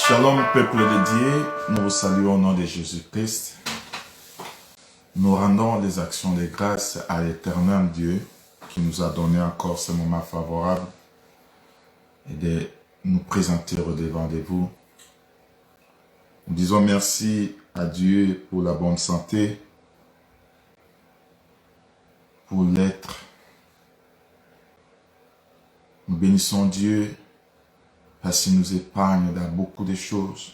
Shalom, peuple de Dieu, nous vous saluons au nom de Jésus-Christ. Nous rendons les actions de grâce à l'éternel Dieu qui nous a donné encore ce moment favorable et de nous présenter au-devant de vous. Nous disons merci à Dieu pour la bonne santé, pour l'être. Nous bénissons Dieu parce qu'il nous épargne dans beaucoup de choses.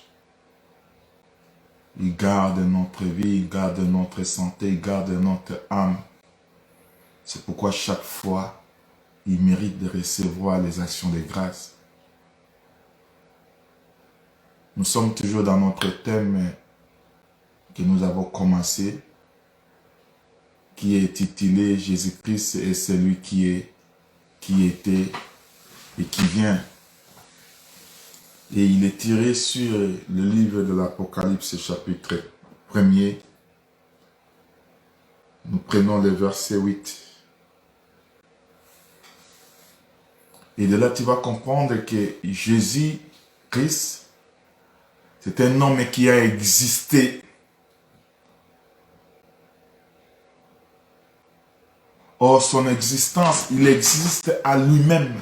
Il garde notre vie, il garde notre santé, il garde notre âme. C'est pourquoi chaque fois, il mérite de recevoir les actions de grâce. Nous sommes toujours dans notre thème que nous avons commencé, qui est intitulé « Jésus-Christ est celui qui est, qui était et qui vient ». Et il est tiré sur le livre de l'Apocalypse, chapitre 1er. Nous prenons le verset 8. Et de là, tu vas comprendre que Jésus-Christ, c'est un homme qui a existé. Or, son existence, il existe à lui-même.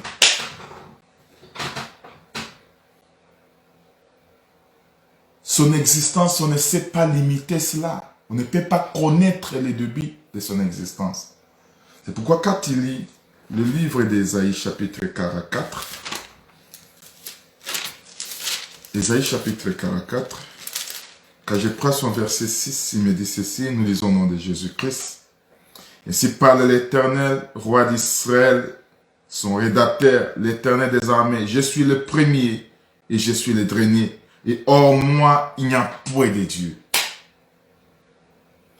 Son existence, on ne sait pas limiter cela. On ne peut pas connaître les débuts de son existence. C'est pourquoi quand tu lis le livre d'Ésaïe chapitre 44, Ésaïe chapitre 44, quand je prends son verset 6, il me dit ceci, nous lisons au nom de Jésus-Christ. Ainsi parle l'Éternel, roi d'Israël, son rédacteur, l'Éternel des armées. Je suis le premier et je suis le dernier. Et hors moi, il n'y a point de Dieu.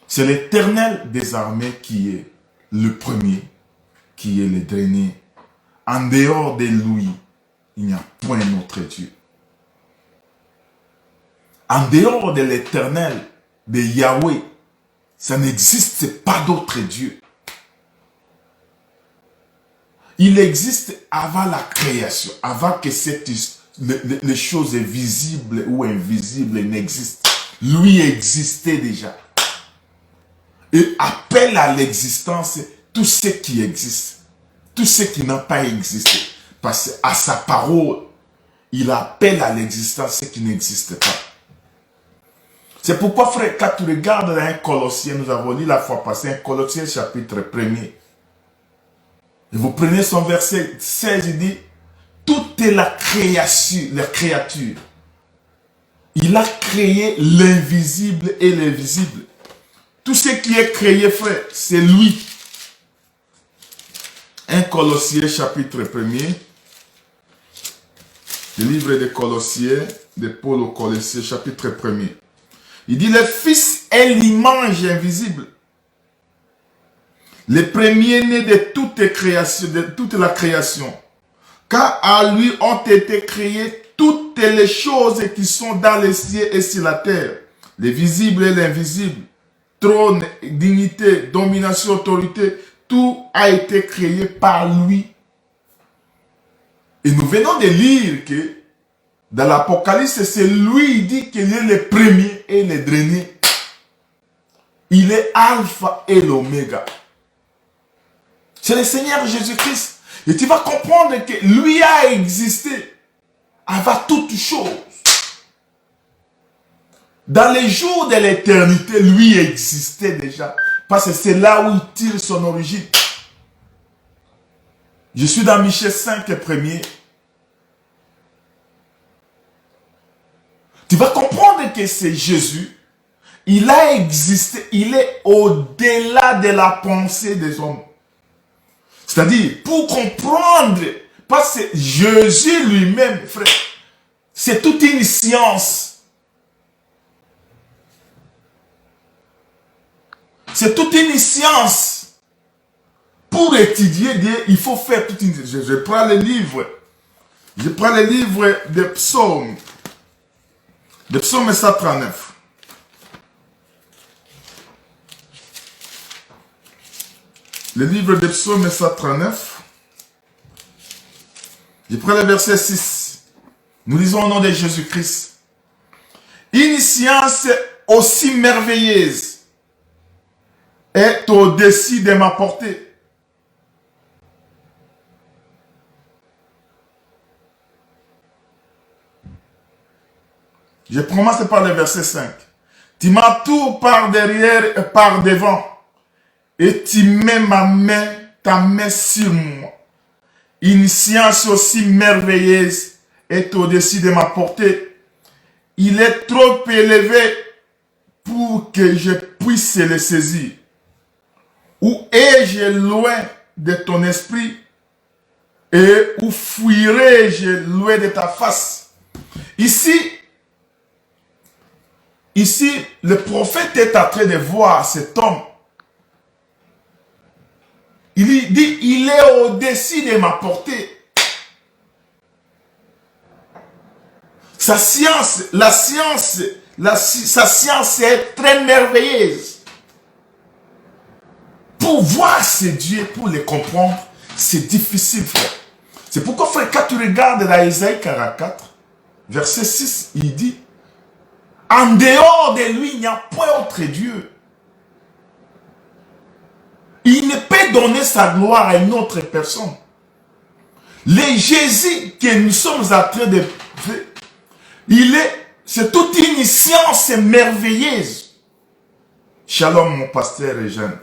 C'est l'Éternel des armées qui est le premier, qui est le dernier. En dehors de lui, il n'y a point d'autre Dieu. En dehors de l'Éternel, de Yahweh, ça n'existe pas d'autre Dieu. Il existe avant la création, avant que les choses visibles ou invisibles n'existent. Lui existait déjà. Et appelle à l'existence tout ce qui existe. Tout ce qui n'a pas existé. Parce qu'à sa parole, il appelle à l'existence ce qui n'existe pas. C'est pourquoi, frère, quand tu regardes dans un Colossien, nous avons lu la fois passée, un Colossien chapitre 1er. Et vous prenez son verset 16, il dit, toute la créature. Il a créé l'invisible et l'invisible. Tout ce qui est créé, frère, c'est lui. 1 Colossiens chapitre 1er. Le livre des Colossiens, de Paul aux Colossiens chapitre 1er. Il dit, le Fils est l'image invisible. Le premier-né de toute la création. Car à lui ont été créées toutes les choses qui sont dans les cieux et sur la terre. Les visibles et l'invisible. Trône, dignité, domination, autorité. Tout a été créé par lui. Et nous venons de lire que dans l'Apocalypse, c'est lui qui dit qu'il est le premier et le dernier. Il est Alpha et l'Oméga. C'est le Seigneur Jésus-Christ. Et tu vas comprendre que lui a existé avant toute chose. Dans les jours de l'éternité, lui existait déjà. Parce que c'est là où il tire son origine. Je suis dans Michée 5, premier. Tu vas comprendre que c'est Jésus. Il a existé. Il est au-delà de la pensée des hommes. C'est-à-dire, pour comprendre, parce que Jésus lui-même, frère, c'est toute une science. C'est toute une science. Pour étudier Dieu, il faut faire toute une... Je prends le livre. Je prends le livre des psaumes. Le psaume 139. Le livre des psaumes 139. Je prends le verset 6. Nous lisons au nom de Jésus-Christ. science aussi merveilleuse est au-dessus de ma portée. Je commence par le verset 5. Tu m'entoures par derrière et par devant, et tu mets ta main sur moi. Une science aussi merveilleuse est au-dessus de ma portée. Il est trop élevé pour que je puisse le saisir. Où ai-je loin de ton esprit et où fuirai-je loin de ta face? Ici, le prophète est en train de voir cet homme. Il dit, il est au-dessus de ma portée. Sa science est très merveilleuse. Pour voir ces dieux, pour les comprendre, c'est difficile, frère. C'est pourquoi, frère, quand tu regardes dans Isaïe 44, verset 6, il dit, en dehors de lui, il n'y a point autre Dieu. Il ne peut donner sa gloire à une autre personne. Le Jésus que nous sommes en train de faire, c'est toute une science merveilleuse. Shalom, mon pasteur et jeune.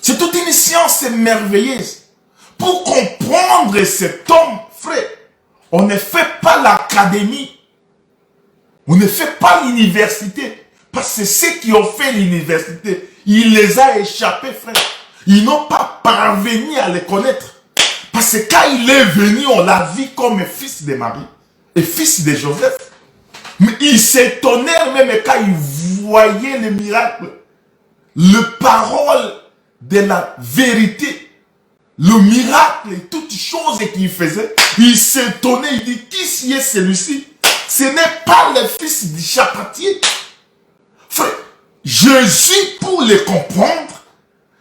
C'est toute une science merveilleuse. Pour comprendre cet homme, frère, on ne fait pas l'académie. On ne fait pas l'université. Parce que ceux qui ont fait l'université, il les a échappés, frère. Ils n'ont pas parvenu à les connaître. Parce que quand il est venu, on l'a vu comme fils de Marie et fils de Joseph. Mais ils s'étonnèrent même quand ils voyaient le miracle, le parole de la vérité, le miracle et toutes choses qu'il faisait. Ils s'étonnaient, ils disent, qui est celui-ci? Ce n'est pas le fils du charpentier. Frère, Jésus, pour le comprendre,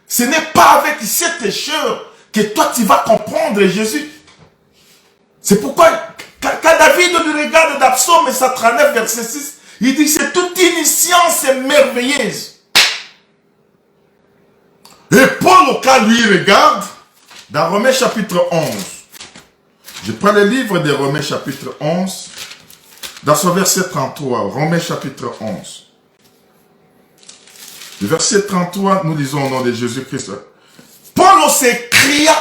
ce n'est pas avec cette échelle que toi tu vas comprendre Jésus. C'est pourquoi, quand David nous regarde dans Psaume 139, verset 6, il dit c'est toute une science merveilleuse. Et Paul, quand lui regarde, dans Romains chapitre 11, je prends le livre de Romains chapitre 11, dans son verset 33, Romains chapitre 11. Le verset 33, nous lisons au nom de Jésus-Christ. Paul s'écria,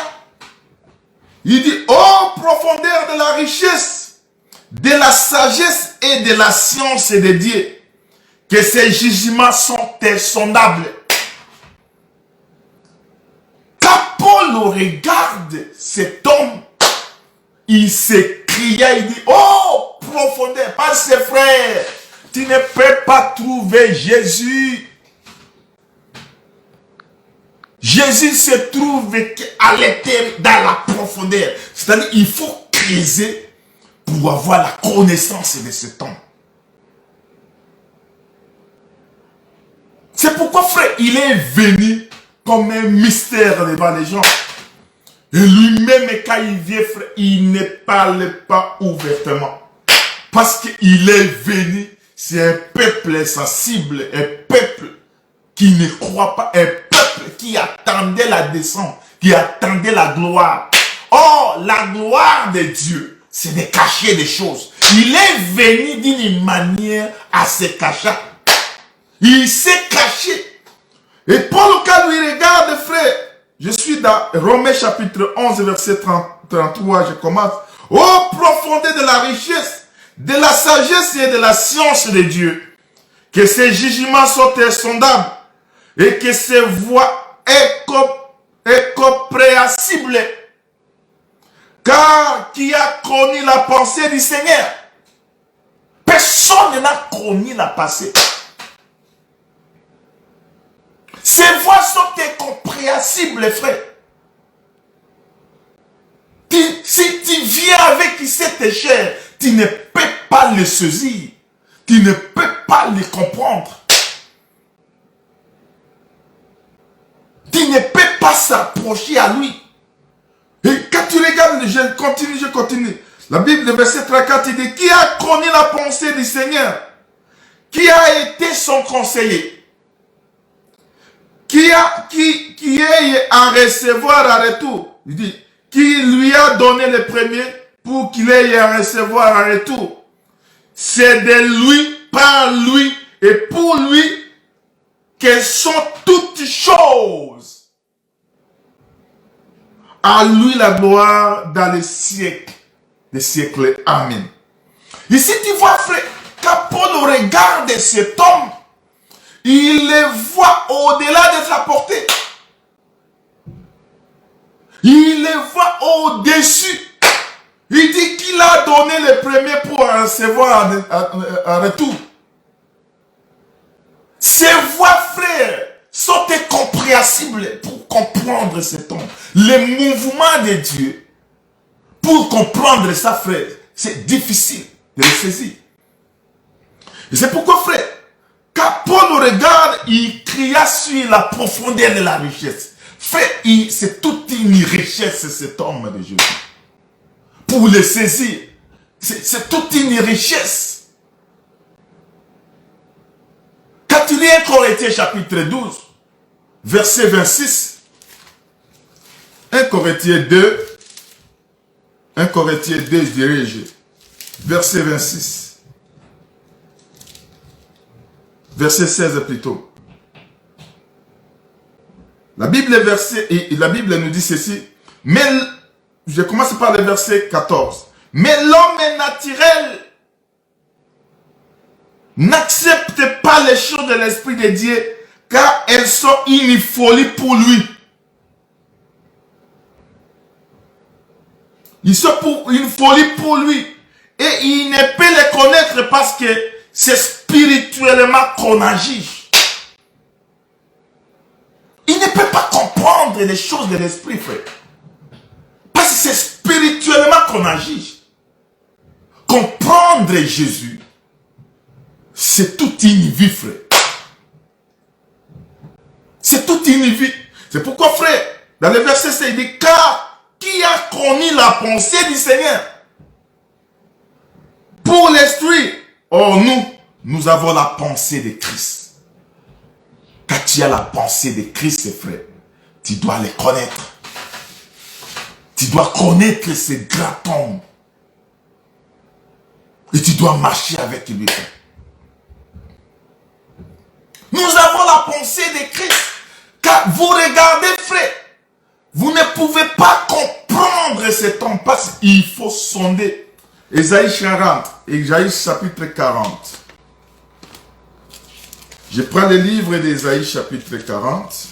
il dit, ô profondeur de la richesse, de la sagesse et de la science de Dieu, que ces jugements sont insondables. Quand Paul regarde cet homme, il s'écria, il dit, oh profondeur, parce que frère, tu ne peux pas trouver Jésus. Jésus se trouve à l'intérieur, dans la profondeur. C'est-à-dire il faut creuser pour avoir la connaissance de cet homme. C'est pourquoi, frère, il est venu comme un mystère devant les gens. Et lui-même, quand il vient, frère, il ne parle pas ouvertement. Parce qu'il est venu, c'est un peuple sensible, un peuple qui ne croit pas, un peuple qui attendait la descente, qui attendait la gloire. Or, la gloire de Dieu, c'est de cacher des choses. Il est venu d'une manière à se cacher. Il s'est caché. Et Paul, quand il regarde, frère, je suis dans Romains chapitre 11, verset 33, je commence. Ô profondeur de la richesse, de la sagesse et de la science de Dieu, que ses jugements sont insondables et que ses voies incompréhensibles. Car qui a connu la pensée du Seigneur? Personne n'a connu la pensée. Ces voies sont incompréhensibles, frère. Si tu viens avec cette échelle, tu ne peux pas le saisir. Tu ne peux pas le comprendre. Tu ne peux pas s'approcher à lui. Et quand tu regardes, je continue. La Bible, le verset 34, il dit, qui a connu la pensée du Seigneur? Qui a été son conseiller? Qui est à recevoir à retour? Il dit, qui lui a donné le premier pour qu'il ait à recevoir à retour? C'est de lui, par lui et pour lui que sont toutes choses. À lui la gloire dans les siècles des siècles. Amen. Ici tu vois, frère, quand Paul regarde cet homme, il le voit au-delà de sa portée. Il le voit au-dessus. Il dit qu'il a donné le premier pour recevoir un retour. Ces voix, frères, sont incompréhensibles pour comprendre cet homme. Le mouvement de Dieu, pour comprendre ça, frère, c'est difficile de le saisir. Et c'est pourquoi, frère, quand Paul regarde, il cria sur la profondeur de la richesse. Frère, c'est toute une richesse, cet homme de Jésus. Pour le saisir, c'est toute une richesse. Quand tu lis 1 Corinthiens chapitre 12, verset 26, 1 Corinthiens 2, je dirais, verset 26, verset 16 plutôt. La Bible nous dit ceci, mais je commence par le verset 14. Mais l'homme naturel n'accepte pas les choses de l'Esprit de Dieu, car elles sont une folie pour lui. Ils sont une folie pour lui. Et il ne peut les connaître parce que c'est spirituellement qu'on agit. Il ne peut pas comprendre les choses de l'Esprit, frère. Parce que c'est spirituellement qu'on agit. Comprendre Jésus, c'est toute une vie, frère. C'est toute une vie. C'est pourquoi, frère, dans le verset 6, il dit, car qui a connu la pensée du Seigneur? Pour l'Esprit. Or, nous avons la pensée de Christ. Quand tu as la pensée de Christ, frère, tu dois les connaître. Tu dois connaître ce grand homme. Et tu dois marcher avec lui. Nous avons la pensée de Christ. Quand vous regardez, frère, vous ne pouvez pas comprendre cet homme parce qu'il faut sonder. Ésaïe 40, Ésaïe chapitre 40. Je prends le livre d'Ésaïe chapitre 40.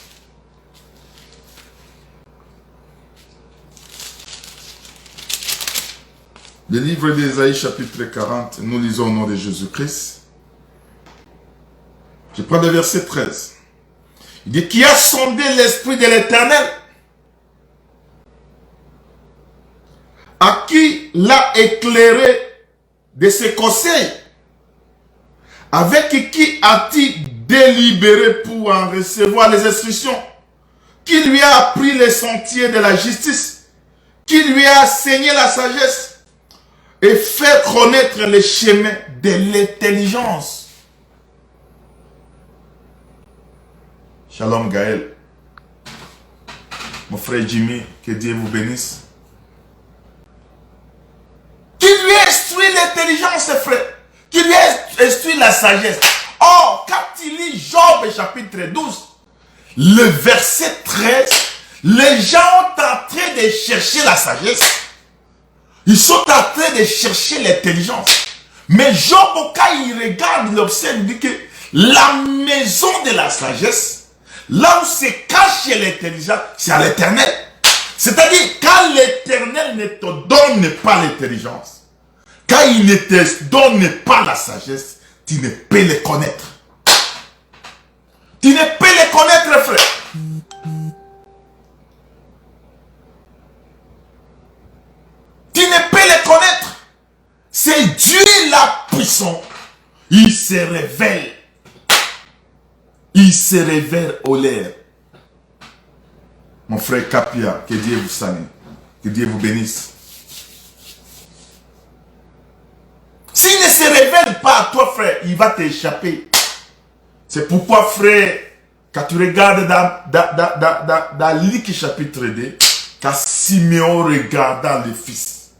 Le livre d'Ésaïe chapitre 40, nous lisons au nom de Jésus-Christ. Je prends le verset 13. Il dit, qui a sondé l'Esprit de l'Éternel, à qui l'a éclairé de ses conseils, avec qui a-t-il délibéré pour en recevoir les instructions, qui lui a appris les sentiers de la justice, qui lui a enseigné la sagesse et fait connaître les chemins de l'intelligence. Shalom Gaël, mon frère Jimmy, que Dieu vous bénisse. Qui lui a instruit l'intelligence, frère, qui lui a instruit la sagesse. Or, quand il lit Job chapitre 12, le verset 13, les gens sont en train de chercher la sagesse. Ils sont en train de chercher l'intelligence. Mais Job, quand il regarde, il observe, il dit que la maison de la sagesse, là où se cache l'intelligence, c'est à l'Éternel. C'est-à-dire, quand l'Éternel ne te donne pas l'intelligence, quand il ne te donne pas la sagesse, tu ne peux les connaître. Tu ne peux les connaître, frère. Tu ne peux les connaître. C'est Dieu la puissance. Il se révèle. Il se révèle au l'air. Mon frère Kapia, que Dieu vous salue. Que Dieu vous bénisse. S'il ne se révèle pas à toi, frère, il va t'échapper. C'est pourquoi, frère, quand tu regardes dans Luc chapitre 2, quand Siméon regarda le fils,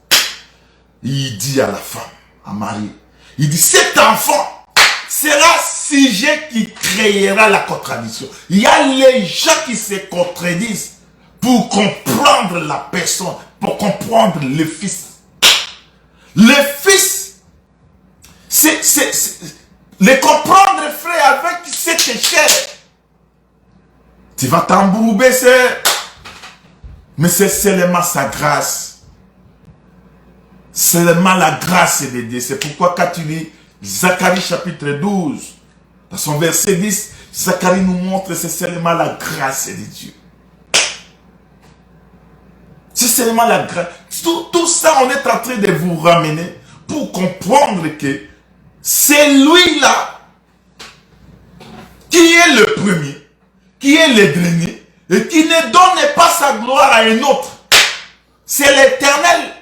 il dit à la femme, à Marie, il dit, cet enfant sera sujet qui créera la contradiction. Il y a les gens qui se contredisent pour comprendre la personne, pour comprendre le fils. Le fils, le comprendre, frère, avec cette chair. Tu vas t'embrouiller, mais c'est seulement sa grâce. Seulement la grâce de Dieu. C'est pourquoi quand tu lis Zacharie chapitre 12, dans son verset 10, Zacharie nous montre que c'est seulement la grâce de Dieu. C'est seulement la grâce. Tout ça, on est en train de vous ramener pour comprendre que c'est lui-là qui est le premier, qui est le dernier, et qui ne donne pas sa gloire à un autre. C'est l'Éternel.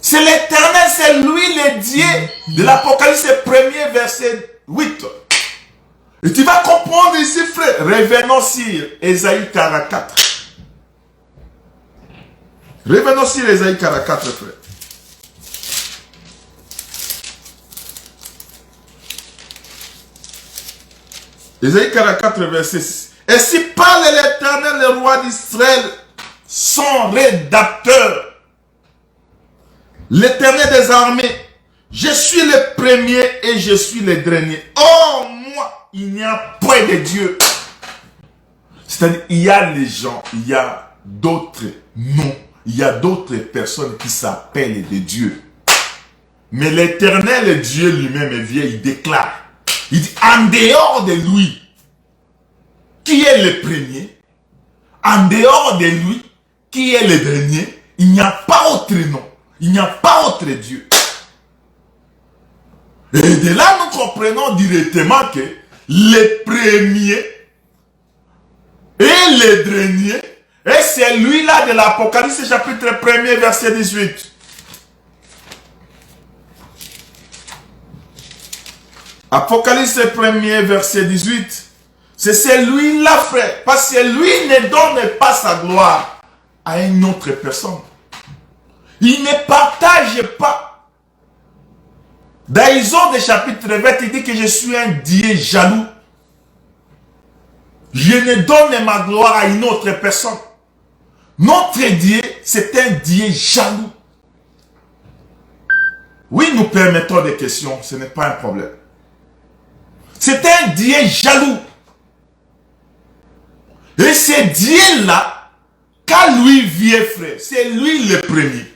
C'est l'Éternel, c'est lui le Dieu de l'Apocalypse 1er verset 8. Et tu vas comprendre ici, frère. Revenons sur Ésaïe 44. Revenons sur Ésaïe 44, frère. Ésaïe 44, verset 6. Et si parle l'Éternel, le roi d'Israël, son rédacteur, l'Éternel des armées, je suis le premier et je suis le dernier. Oh, moi, il n'y a point de Dieu. C'est-à-dire, il y a les gens, il y a d'autres noms, il y a d'autres personnes qui s'appellent des dieux. Mais l'Éternel Dieu lui-même vient, il déclare. Il dit, en dehors de lui, qui est le premier, en dehors de lui, qui est le dernier, il n'y a pas autre nom. Il n'y a pas autre Dieu. Et de là, nous comprenons directement que le premier et le dernier, et c'est lui-là de l'Apocalypse chapitre 1er verset 18. Apocalypse 1er verset 18. C'est celui-là, frère, parce que lui ne donne pas sa gloire à une autre personne. Il ne partage pas. Dans Exode chapitre 20, il dit que je suis un Dieu jaloux. Je ne donne ma gloire à une autre personne. Notre Dieu, c'est un Dieu jaloux. Oui, nous permettons des questions, ce n'est pas un problème. C'est un Dieu jaloux. Et ce Dieu-là, quand lui vient, frère, c'est lui le premier.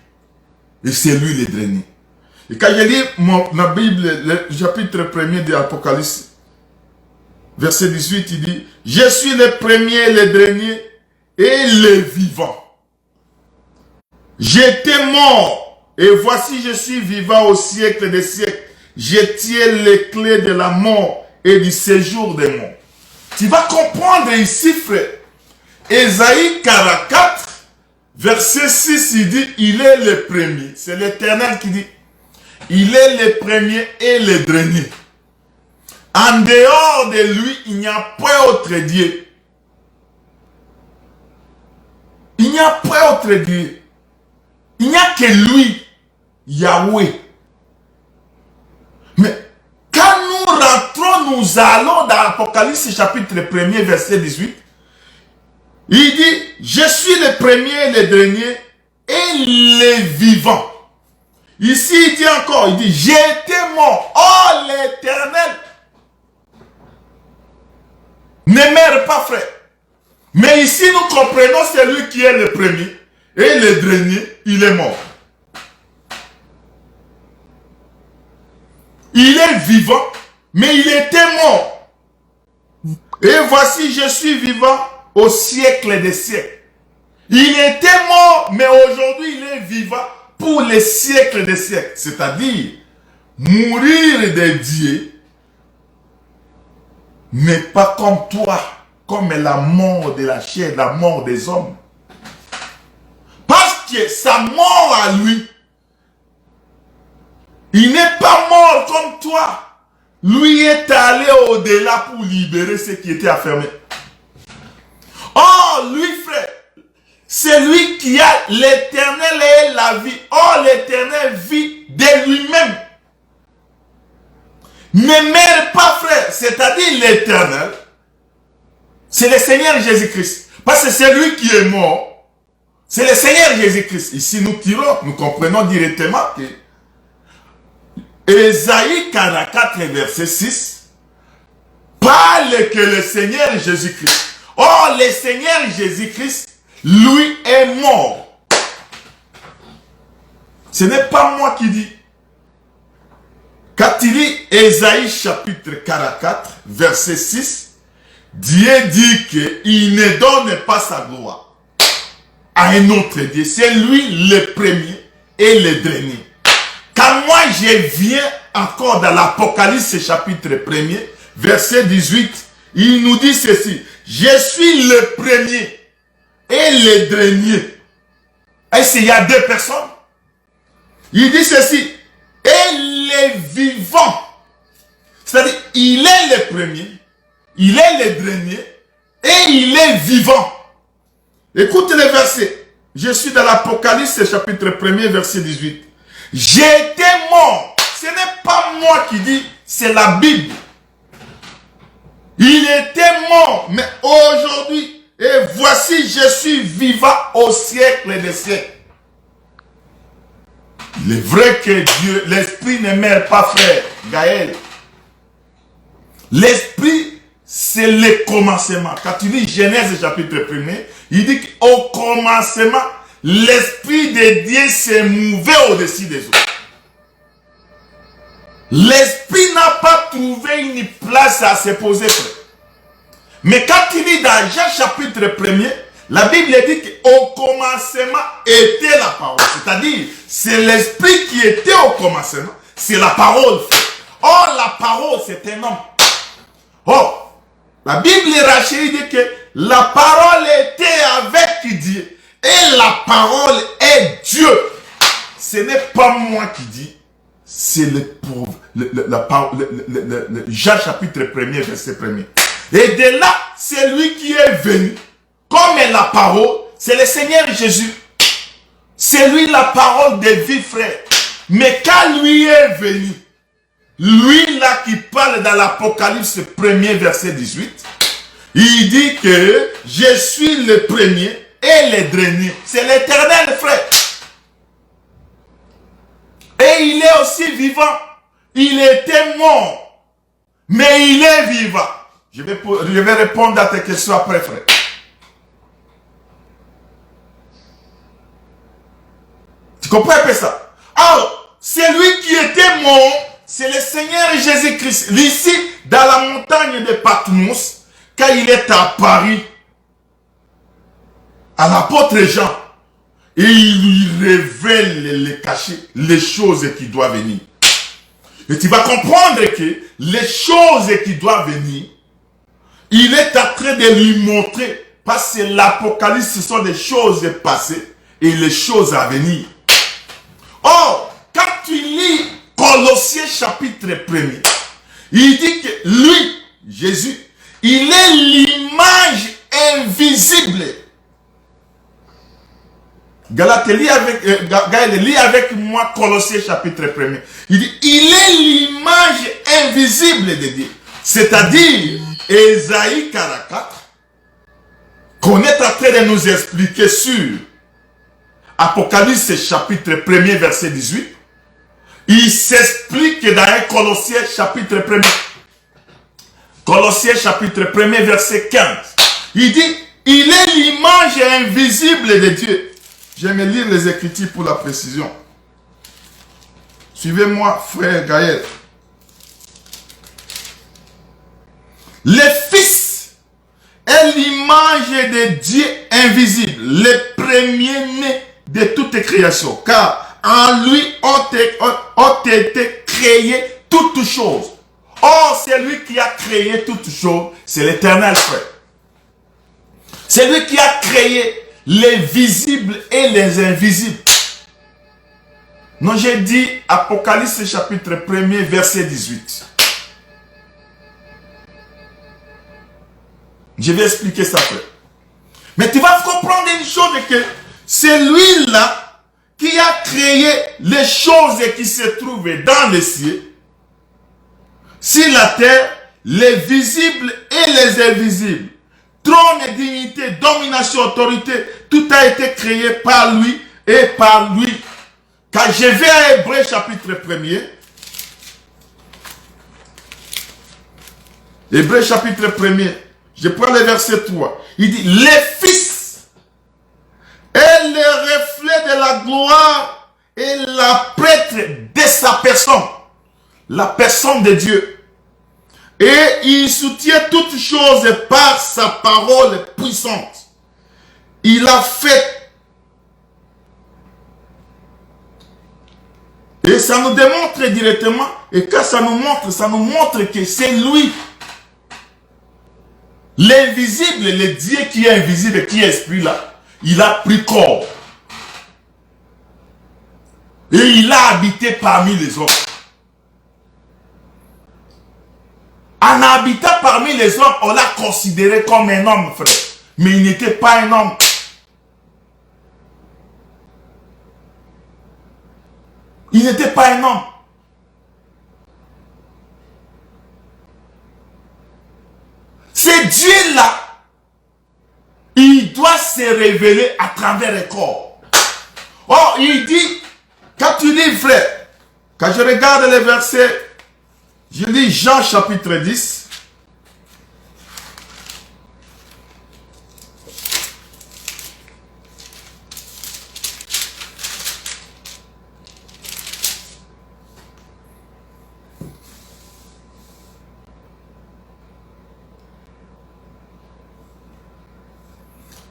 Et c'est lui le dernier. Et quand je lis la Bible, le chapitre 1er de l'Apocalypse, verset 18, il dit, je suis le premier, le dernier et le vivant. J'étais mort et voici je suis vivant au siècle des siècles. Je tiens les clés de la mort et du séjour des morts. Tu vas comprendre ici, frère. Ésaïe 44, verset 6, il dit, il est le premier. C'est l'Éternel qui dit, il est le premier et le dernier. En dehors de lui, il n'y a pas autre Dieu. Il n'y a pas autre Dieu. Il n'y a que lui, Yahweh. Mais quand nous rentrons, nous allons dans l'Apocalypse chapitre 1er, verset 18. Il dit, je suis le premier, le dernier et le vivant. Ici, il dit encore, il dit, j'étais mort. Oh, l'Éternel ne meurt pas, frère. Mais ici, nous comprenons celui qui est le premier et le dernier, il est mort. Il est vivant, mais il était mort. Et voici, je suis vivant au siècle des siècles. Il était mort, mais aujourd'hui, il est vivant pour les siècles des siècles. C'est-à-dire, mourir de Dieu n'est pas comme toi, comme la mort de la chair, la mort des hommes. Parce que sa mort à lui Il n'est pas mort comme toi. Lui est allé au-delà pour libérer ce qui était enfermé. Oh, lui, frère, c'est lui qui a l'éternel et la vie. Oh, l'éternel vit de lui-même. Ne meurs pas, frère. C'est-à-dire l'éternel. C'est le Seigneur Jésus-Christ. Parce que c'est lui qui est mort. C'est le Seigneur Jésus-Christ. Ici, nous comprenons directement que Ésaïe 44, verset 6, parle que le Seigneur Jésus-Christ. Oh, le Seigneur Jésus-Christ, lui est mort. Ce n'est pas moi qui dis. Quand il lit Ésaïe chapitre 44, verset 6, Dieu dit qu'il ne donne pas sa gloire à un autre Dieu. C'est lui le premier et le dernier. Quand moi je viens encore dans l'Apocalypse chapitre 1er, verset 18, il nous dit ceci. Je suis le premier et le dernier. Est-ce qu'il y a deux personnes? Il dit ceci. Et les vivants. C'est-à-dire, il est le premier, il est le dernier et il est vivant. Écoutez le verset. Je suis dans l'Apocalypse chapitre 1er, verset 18. J'étais mort. Ce n'est pas moi qui dis, c'est la Bible. Il était mort, mais aujourd'hui, et voici, je suis vivant au siècle des siècles. Il est vrai que Dieu, l'esprit ne meurt pas, frère Gaël. L'esprit, c'est le commencement. Quand tu lis Genèse chapitre 1er, il dit qu'au commencement, l'esprit de Dieu s'est mouvé au-dessus des eaux. L'esprit n'a pas trouvé une place à se poser. Mais quand il lit dans Jean chapitre 1er, la Bible dit qu'au commencement était la parole. C'est-à-dire, c'est l'esprit qui était au commencement. C'est la parole. Oh, la parole, c'est un homme. Oh, la Bible Rachel dit que la parole était avec Dieu. Et la parole est Dieu. Ce n'est pas moi qui dis. C'est Jean chapitre 1er, verset 1er. Et de là, c'est lui qui est venu. Comme la parole, c'est le Seigneur Jésus. C'est lui la parole de vie, frère. Mais quand lui est venu, lui là qui parle dans l'Apocalypse 1er, verset 18, il dit que je suis le premier et le dernier. C'est l'éternel, frère. Et il est aussi vivant. Il était mort, mais il est vivant. Je vais répondre à tes questions après, frère. Tu comprends un peu ça? Alors, celui qui était mort, c'est le Seigneur Jésus-Christ. Ici, dans la montagne de Patmos, quand il est à Paris, à l'apôtre Jean, et il lui révèle les cachets, les choses qui doivent venir. Et tu vas comprendre que les choses qui doivent venir, il est en train de lui montrer, parce que l'Apocalypse, ce sont des choses passées et les choses à venir. Or, quand tu lis Colossiens chapitre 1er, il dit que lui, Jésus, il est l'image invisible. Galate, lis avec moi Colossiens chapitre 1er. Il dit, il est l'image invisible de Dieu. C'est-à-dire, Ésaïe 44, qu'on est en train de nous expliquer sur Apocalypse chapitre 1er, verset 18, il s'explique dans un Colossiens chapitre 1er. Colossiens chapitre 1er, verset 15. Il dit, il est l'image invisible de Dieu. J'aime lire les Écritures pour la précision. Suivez-moi, frère Gaël. Le Fils est l'image de Dieu invisible, le premier-né de toute création, car en lui ont été créées toutes choses. Or, c'est lui qui a créé toutes choses, c'est l'Éternel, frère. C'est lui qui a créé les visibles et les invisibles. Non, j'ai dit Apocalypse chapitre 1er, verset 18. Je vais expliquer ça après. Mais tu vas comprendre une chose, que c'est lui-là qui a créé les choses qui se trouvent dans les cieux, sur la terre, les visibles et les invisibles. Trône et dignité, domination, autorité, tout a été créé par lui et par lui. Quand je vais à Hébreux chapitre 1er, Hébreux chapitre 1er, je prends le verset 3. Il dit, les fils est le reflet de la gloire et la prêtre de sa personne. La personne de Dieu. Et il soutient toutes choses par sa parole puissante. Il a fait. Et ça nous démontre directement. Et quand ça nous montre que c'est lui. L'invisible, le Dieu qui est invisible, qui est esprit là, il a pris corps. Et il a habité parmi les hommes. En habitant parmi les hommes, on l'a considéré comme un homme, frère. Mais il n'était pas un homme. Il n'était pas un homme. C'est Dieu-là, il doit se révéler à travers le corps. Oh, il dit, quand tu lis, frère, quand je regarde les versets, je lis Jean chapitre 10.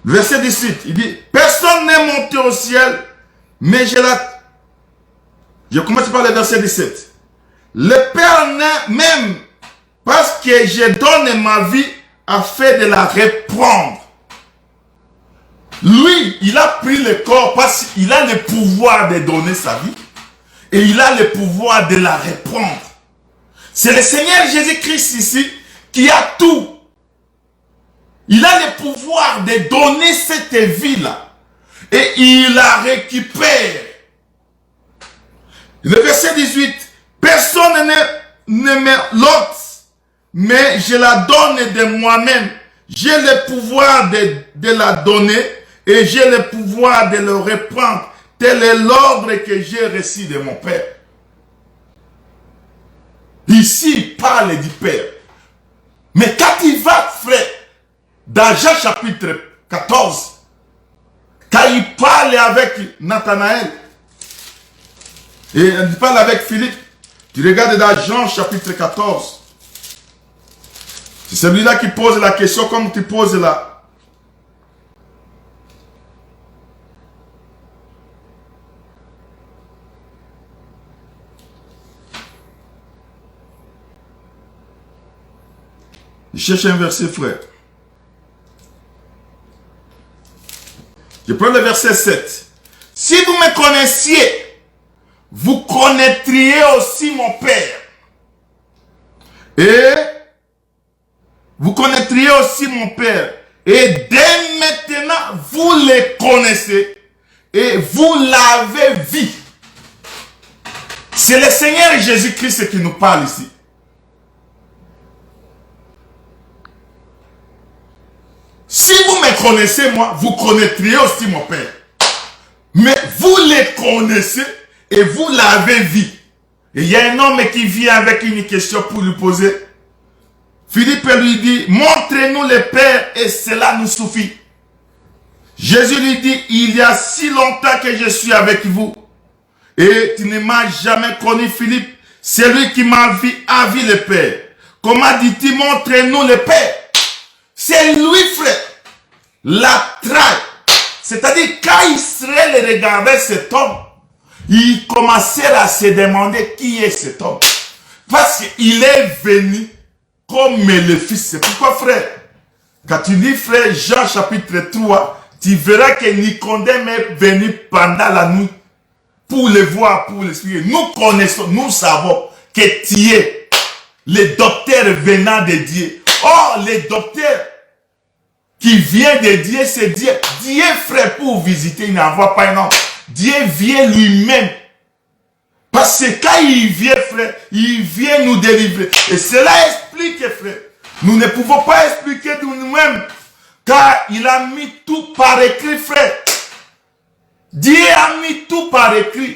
Verset 18, il dit, personne n'est monté au ciel, mais je commence par le verset 17. Le Père n'est même, parce que je donne ma vie, afin de la reprendre. Lui, il a pris le corps parce qu'il a le pouvoir de donner sa vie, et il a le pouvoir de la reprendre. C'est le Seigneur Jésus-Christ ici, qui a tout. Il a le pouvoir de donner cette vie-là. Et il la récupère. Le verset 18. Personne ne me l'ôte, mais je la donne de moi-même. J'ai le pouvoir de la donner et j'ai le pouvoir de le reprendre. Tel est l'ordre que j'ai reçu de mon Père. Ici, il parle du Père. Mais quand il va, frère, dans Jean chapitre 14, quand il parle avec Nathanaël, et il parle avec Philippe, tu regardes dans Jean chapitre 14, c'est celui-là qui pose la question comme tu poses là. Je cherche un verset, frère. Je prends le verset 7. Si vous me connaissiez, vous connaîtriez aussi mon Père. Et vous connaîtriez aussi mon Père. Et dès maintenant, vous les connaissez. Et vous l'avez vu. C'est le Seigneur Jésus-Christ qui nous parle ici. Si vous me connaissez, moi, vous connaîtriez aussi mon Père. Mais vous les connaissez et vous l'avez vu. Et il y a un homme qui vient avec une question pour lui poser. Philippe lui dit, montrez-nous le Père et cela nous suffit. Jésus lui dit, il y a si longtemps que je suis avec vous. Et tu ne m'as jamais connu, Philippe. Celui qui m'a vu a vu le Père. Comment dit-il, montrez-nous le Père? C'est lui, frère, la traque. C'est-à-dire, quand Israël regardait cet homme, il commençait à se demander qui est cet homme. Parce qu'il est venu comme le Fils. C'est pourquoi, frère, quand tu lis, frère, Jean chapitre 3, tu verras que Nicodème est venu pendant la nuit. pour le voir, pour l'expliquer. Nous connaissons, nous savons que tu es le docteur venant de Dieu. Or, le docteur qui vient de Dieu, c'est Dieu. Dieu, frère, pour visiter, il n'envoie pas un homme. Dieu vient lui-même. Parce que quand il vient, frère, il vient nous délivrer. Et cela explique, frère. Nous ne pouvons pas expliquer de nous-mêmes. Car il a mis tout par écrit, frère. Dieu a mis tout par écrit.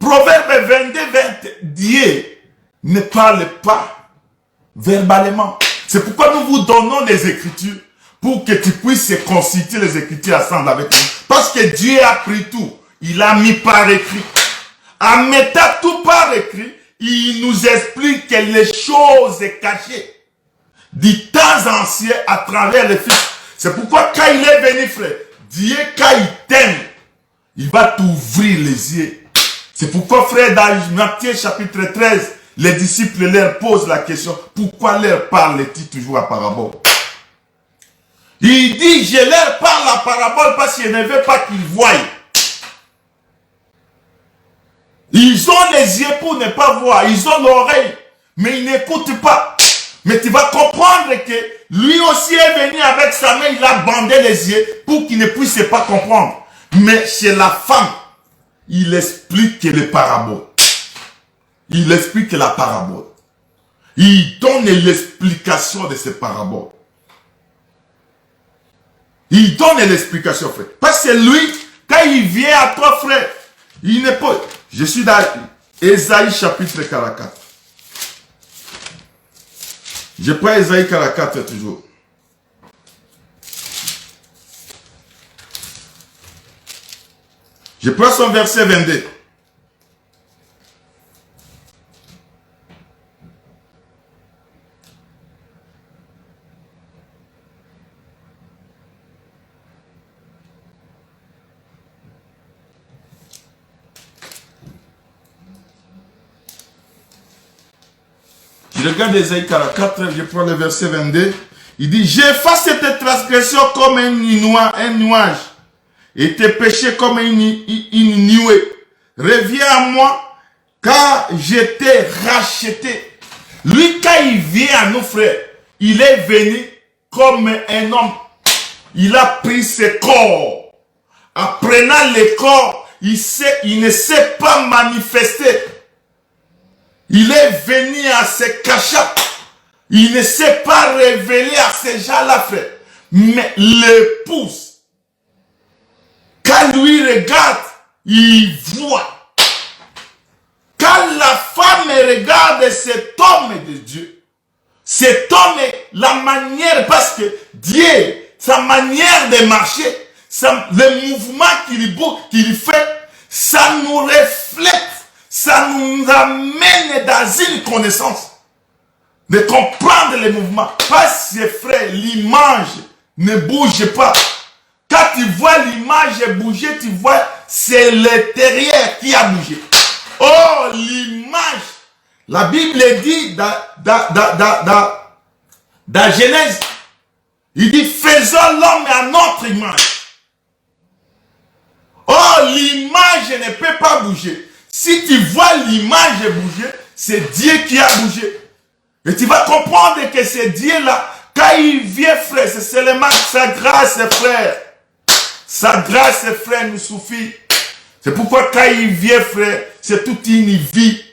Proverbe 22, 20. Dieu ne parle pas verbalement. C'est pourquoi nous vous donnons les Écritures. Pour que tu puisses consulter les Écritures ensemble avec nous. Parce que Dieu a pris tout. Il a mis par écrit. En mettant tout par écrit, il nous explique que les choses cachées du temps ancien à travers les fils. C'est pourquoi quand il est venu, frère, Dieu, quand il t'aime, il va t'ouvrir les yeux. C'est pourquoi, frère, dans Matthieu chapitre 13, les disciples leur posent la question, pourquoi leur parle-t-il toujours à parabole? Il dit, je leur parle à parabole parce qu'il ne veut pas qu'ils voient. Ils ont les yeux pour ne pas voir, ils ont l'oreille, mais ils n'écoutent pas. Mais tu vas comprendre que lui aussi est venu avec sa main, il a bandé les yeux pour qu'il ne puisse pas comprendre. Mais chez la femme, il explique les paraboles. Il explique la parabole. Il donne l'explication de ces paraboles. Il donne l'explication, frère. Parce que lui, quand il vient à toi, frère, il n'est pas... Je suis dans Ésaïe chapitre 44. Je prends Ésaïe 44 toujours. Je prends son verset 22. Je regarde Ésaïe 44, je prends le verset 22. Il dit, j'efface tes transgressions comme un nuage, et tes péchés comme une nuée. Reviens à moi, car je t'ai racheté. Lui, quand il vient à nous, frères, il est venu comme un homme. Il a pris ses corps. En prenant les corps, il ne s'est pas manifesté. Il est venu à se cacher. Il ne s'est pas révélé à ces gens-là, frère. Mais l'épouse, quand lui regarde, il voit. Quand la femme regarde cet homme de Dieu, cet homme, la manière, parce que Dieu, sa manière de marcher, le mouvement qu'il fait, ça nous reflète. Ça nous amène dans une connaissance de comprendre les mouvements. Parce que, frère, l'image ne bouge pas. Quand tu vois l'image bouger, tu vois, c'est l'intérieur qui a bougé. Oh, l'image. La Bible dit dans Genèse, il dit, faisons l'homme à notre image. Oh, l'image ne peut pas bouger. Si tu vois l'image bouger, c'est Dieu qui a bougé. Et tu vas comprendre que c'est Dieu-là, quand il vient, frère, c'est seulement sa grâce, frère. Sa grâce, frère, nous suffit. C'est pourquoi quand il vient, frère, c'est toute une vie.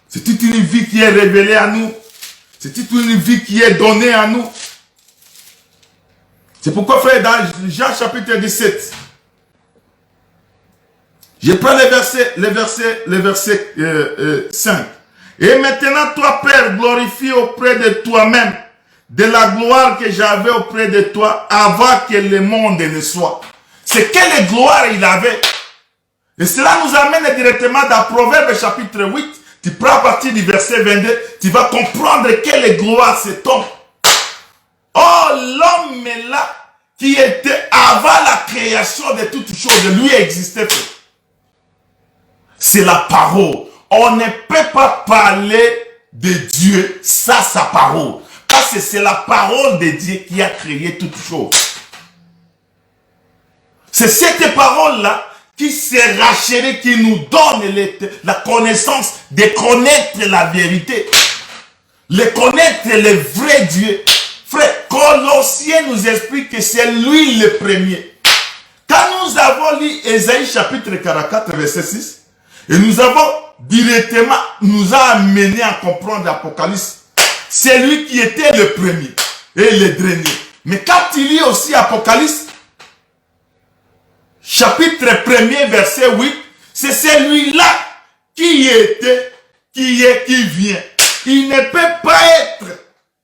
C'est toute une vie qui est révélée à nous. C'est toute une vie qui est donnée à nous. C'est pourquoi, frère, dans Jean chapitre 17, je prends le verset 5. Et maintenant, toi, Père, glorifie auprès de toi-même de la gloire que j'avais auprès de toi avant que le monde ne soit. C'est quelle gloire il avait. Et cela nous amène directement dans Proverbe chapitre 8. Tu prends à partir du verset 22, tu vas comprendre quelle gloire cet homme. Oh, l'homme là, qui était avant la création de toutes choses, lui existait. C'est la parole. On ne peut pas parler de Dieu sans sa parole. Parce que c'est la parole de Dieu qui a créé toutes choses. C'est cette parole-là qui sera chéri, qui nous donne la connaissance de connaître la vérité, de connaître le vrai Dieu. Frère, Colossiens nous explique que c'est lui le premier. Quand nous avons lu Ésaïe chapitre 44, verset 6, et nous avons directement, nous a amené à comprendre l'Apocalypse, c'est lui qui était le premier et le dernier. Mais quand il lit aussi Apocalypse, chapitre 1er, verset 8, c'est celui-là qui était, qui est, qui vient. Il ne peut pas être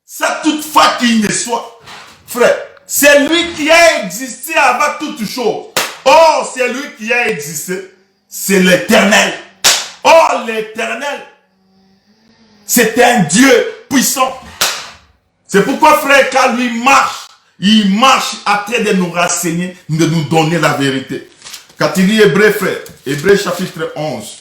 ça toutefois qu'il ne soit. Frère, c'est lui qui a existé avant toute chose. Oh, c'est lui qui a existé. C'est l'Éternel. Oh, l'Éternel, c'est un Dieu puissant. C'est pourquoi, frère, quand lui marche, il marche à train de nous renseigner, de nous donner la vérité. Quand il lit Hébreu, frère, Hébreu chapitre 11.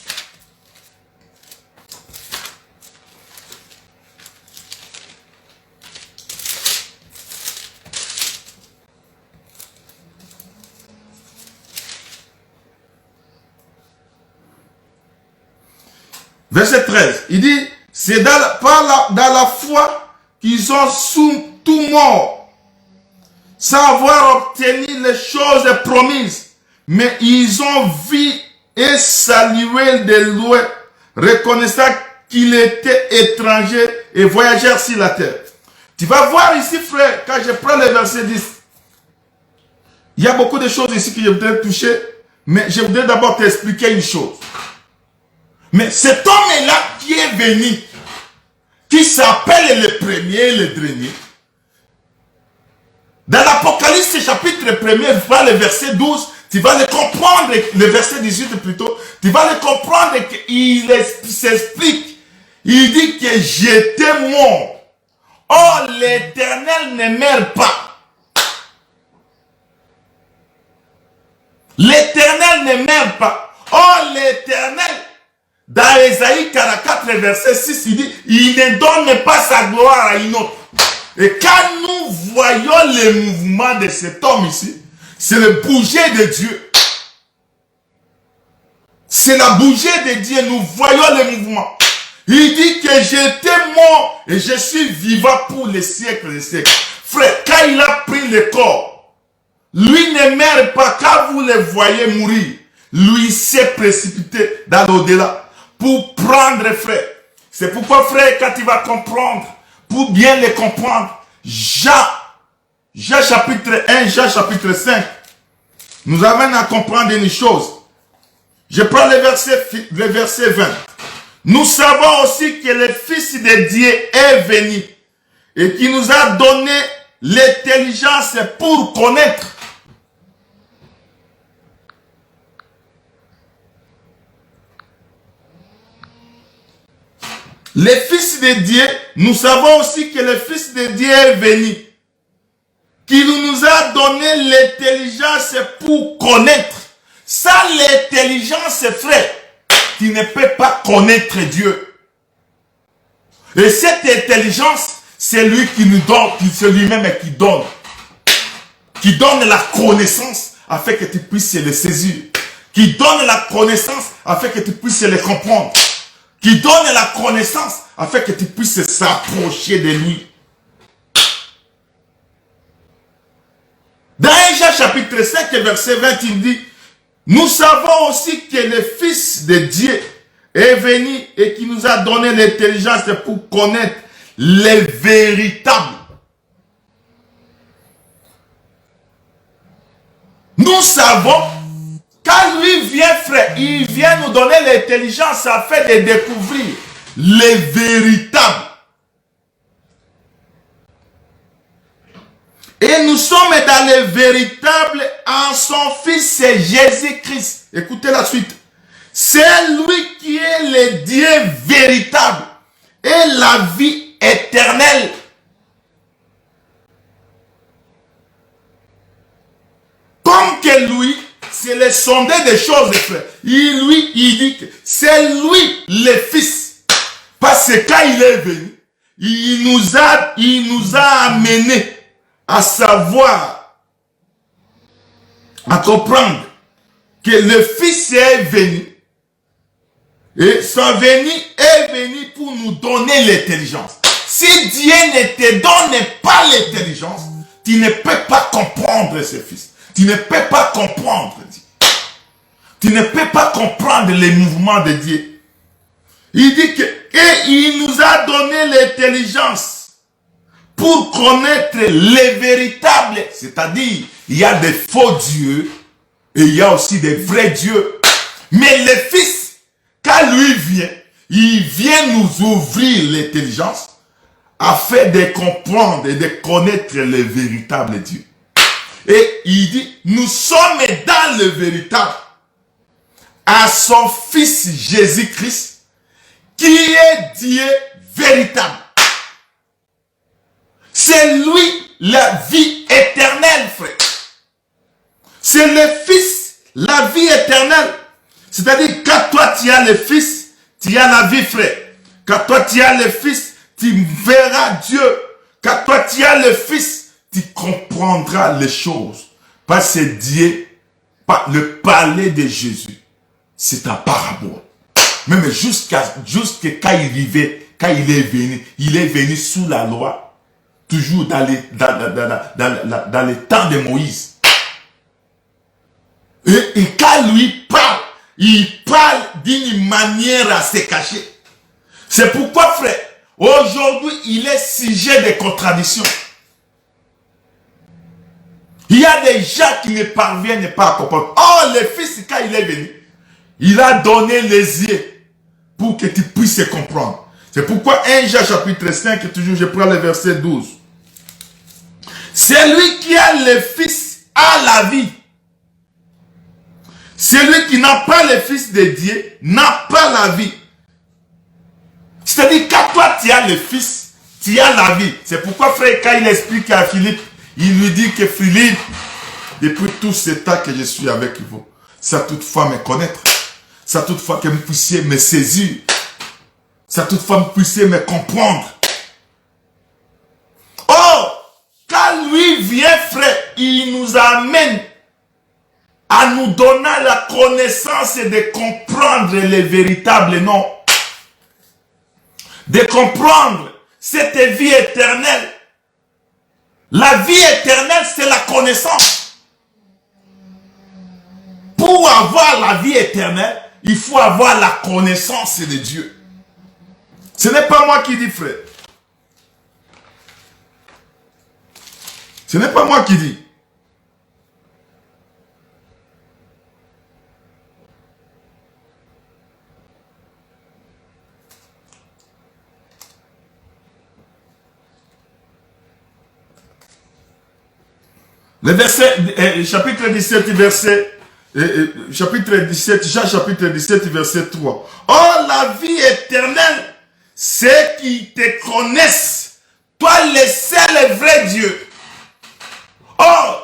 Verset 13, il dit, c'est dans la foi qu'ils ont sous tout mort, sans avoir obtenu les choses promises, mais ils ont vu et salué de loin, reconnaissant qu'il était étranger et voyageur sur la terre. Tu vas voir ici, frère, quand je prends le verset 10, il y a beaucoup de choses ici que je voudrais toucher, mais je voudrais d'abord t'expliquer une chose. Mais cet homme-là qui est venu, qui s'appelle le premier et le dernier, dans l'Apocalypse chapitre 1er, voir le verset 12, tu vas le comprendre, le verset 18 plutôt, tu vas le comprendre qu'il s'explique. Il dit que j'étais mort. Oh, l'Éternel ne meurt pas. L'Éternel ne meurt pas. Oh, l'Éternel, dans Ésaïe 44, verset 6, il dit, il ne donne pas sa gloire à une autre. Et quand nous voyons le mouvement de cet homme ici, c'est le bouger de Dieu. C'est la bouger de Dieu, nous voyons le mouvement. Il dit que j'étais mort et je suis vivant pour les siècles des siècles. Frère, quand il a pris le corps, lui ne meurt pas. Quand vous le voyez mourir, lui s'est précipité dans l'au-delà. Pour prendre, frère. C'est pourquoi, frère, quand tu vas comprendre, pour bien le comprendre, Jean chapitre 1, Jean chapitre 5, nous amène à comprendre une chose. Je prends le verset 20. Nous savons aussi que le Fils de Dieu est venu et qui nous a donné l'intelligence pour connaître. Le Fils de Dieu, nous savons aussi que le Fils de Dieu est venu, qui nous a donné l'intelligence pour connaître. Sans l'intelligence, frère, tu ne peux pas connaître Dieu. Et cette intelligence, c'est lui qui nous donne, c'est lui-même qui donne. Qui donne la connaissance afin que tu puisses le saisir. Qui donne la connaissance afin que tu puisses le comprendre. Qui donne la connaissance afin que tu puisses s'approcher de lui. Dans Jean chapitre 5, verset 20, il dit, nous savons aussi que le Fils de Dieu est venu et qui nous a donné l'intelligence pour connaître les véritables. Nous savons, quand lui vient, frère, il vient nous donner l'intelligence afin de découvrir les véritables. Et nous sommes dans les véritables en son Fils, c'est Jésus-Christ. Écoutez la suite. C'est lui qui est le Dieu véritable et la vie éternelle. Comme que lui, c'est le sondeur des choses, frère. Il dit que c'est lui le Fils. Parce que quand il est venu, il nous a amenés à savoir, à comprendre que le Fils est venu. Et son venu est venu pour nous donner l'intelligence. Si Dieu ne te donne pas l'intelligence, tu ne peux pas comprendre ce Fils. Tu ne peux pas comprendre Dieu. Tu ne peux pas comprendre les mouvements de Dieu. Il dit que, et il nous a donné l'intelligence pour connaître les véritables. C'est-à-dire, il y a des faux dieux et il y a aussi des vrais dieux. Mais le Fils, quand lui vient, il vient nous ouvrir l'intelligence afin de comprendre et de connaître les véritables dieux. Et il dit, nous sommes dans le véritable, à son Fils Jésus-Christ, qui est Dieu véritable. C'est lui la vie éternelle, frère. C'est le Fils, la vie éternelle. C'est-à-dire, quand toi tu as le Fils, tu as la vie, frère. Quand toi tu as le Fils, tu verras Dieu. Quand toi tu as le Fils, tu comprendras les choses. Parce que Dieu, le parler de Jésus, c'est un parabole. Même jusqu'à quand il vivait, quand il est venu sous la loi, toujours dans les temps de Moïse. Et quand lui parle, il parle d'une manière à se cacher. C'est pourquoi, frère, aujourd'hui, il est sujet de contradiction. Il y a des gens qui ne parviennent pas à comprendre. Oh, le Fils, quand il est venu, il a donné les yeux pour que tu puisses comprendre. C'est pourquoi 1 Jean chapitre 5, toujours je prends le verset 12. Celui qui a le Fils a la vie. Celui qui n'a pas le Fils de Dieu n'a pas la vie. C'est-à-dire, quand toi tu as le Fils, tu as la vie. C'est pourquoi, frère, quand il explique à Philippe, il lui dit que Philippe, depuis tout ce temps que je suis avec vous, ça toutefois me connaître, ça toutefois que vous puissiez me saisir, ça toutefois vous puissiez me comprendre. Oh, quand lui vient, frère, il nous amène à nous donner la connaissance et de comprendre les véritables noms. De comprendre cette vie éternelle. La vie éternelle, c'est la connaissance. Pour avoir la vie éternelle, il faut avoir la connaissance de Dieu. Ce n'est pas moi qui dis, frère. Ce n'est pas moi qui dis. Le verset, chapitre 17, verset, chapitre 17, Jean chapitre 17, verset 3. Oh, la vie éternelle, c'est qui te connaissent, toi le seul et vrai Dieu. Oh,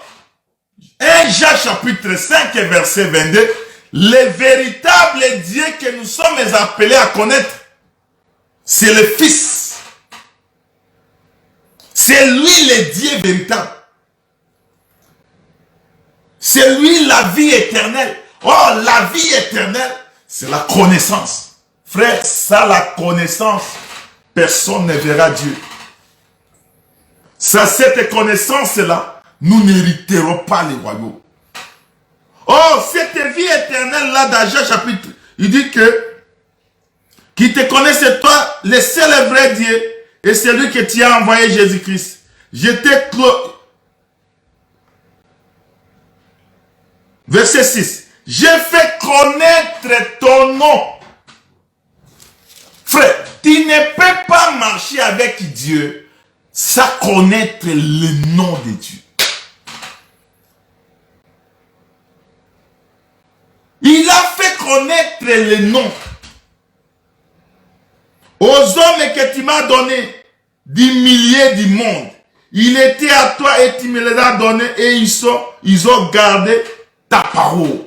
1 Jean chapitre 5, verset 22, le véritable Dieu que nous sommes appelés à connaître, c'est le Fils. C'est lui le Dieu véritable. C'est lui la vie éternelle. Oh, la vie éternelle, c'est la connaissance. Frère, sans la connaissance, personne ne verra Dieu. Sans cette connaissance-là, nous n'hériterons pas les royaumes. Oh, cette vie éternelle-là, dans Jean chapitre, il dit que, qui te connaisse toi, le seul et vrai Dieu, et celui que tu as envoyé Jésus-Christ. Je t'ai Verset 6. J'ai fait connaître ton nom. Frère, tu ne peux pas marcher avec Dieu sans connaître le nom de Dieu. Il a fait connaître le nom aux hommes que tu m'as donné du milieu du monde. Il était à toi et tu me les as donnés et ils ont gardé ta parole.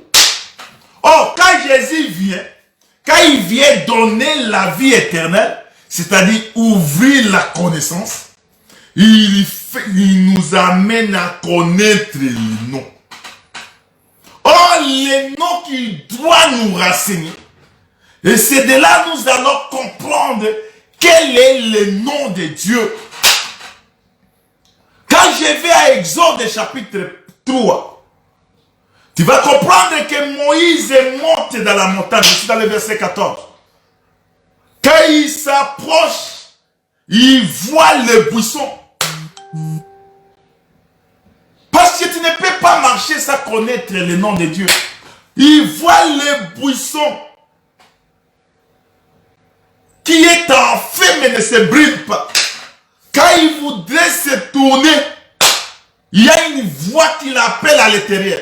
Oh, quand Jésus vient, quand il vient donner la vie éternelle, c'est-à-dire ouvrir la connaissance, il nous amène à connaître les noms. Oh, les noms Donc, il doit nous renseigner. Et c'est de là que nous allons comprendre quel est le nom de Dieu. Quand je vais à Exode chapitre 3, tu vas comprendre que Moïse monte dans la montagne. Je suis dans le verset 14. Quand il s'approche, il voit le buisson. Parce que tu ne peux pas marcher sans connaître le nom de Dieu. Il voit le buisson qui est en feu mais ne se brûle pas. Quand il voudrait se tourner, il y a une voix qui l'appelle à l'intérieur.